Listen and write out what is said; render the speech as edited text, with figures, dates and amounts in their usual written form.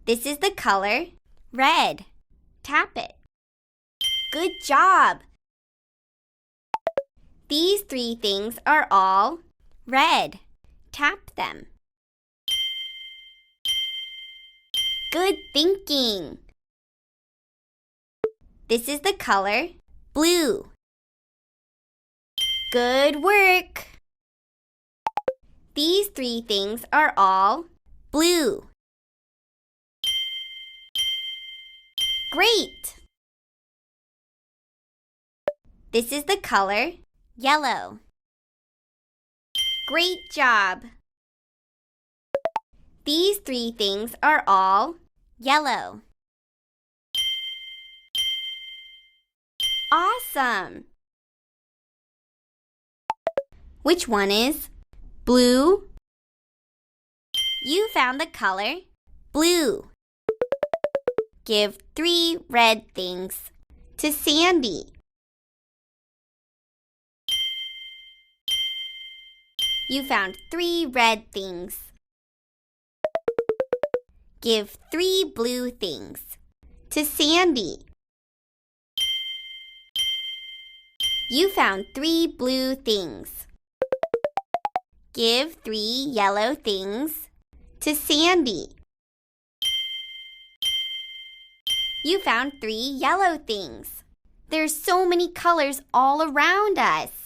This is the color red. Tap it. Good job! These three things are all red. Tap them. Good thinking! This is the color blue. Good work! These three things are all blue. Great! This is the color yellow. Great job! These three things are all yellow. Awesome! Which one is blue? You found the color blue. Give 3 red things to Sandy. You found 3 red things. Give 3 blue things to Sandy. You found 3 blue things. Give 3 yellow things to Sandy. You found 3 yellow things. There's so many colors all around us.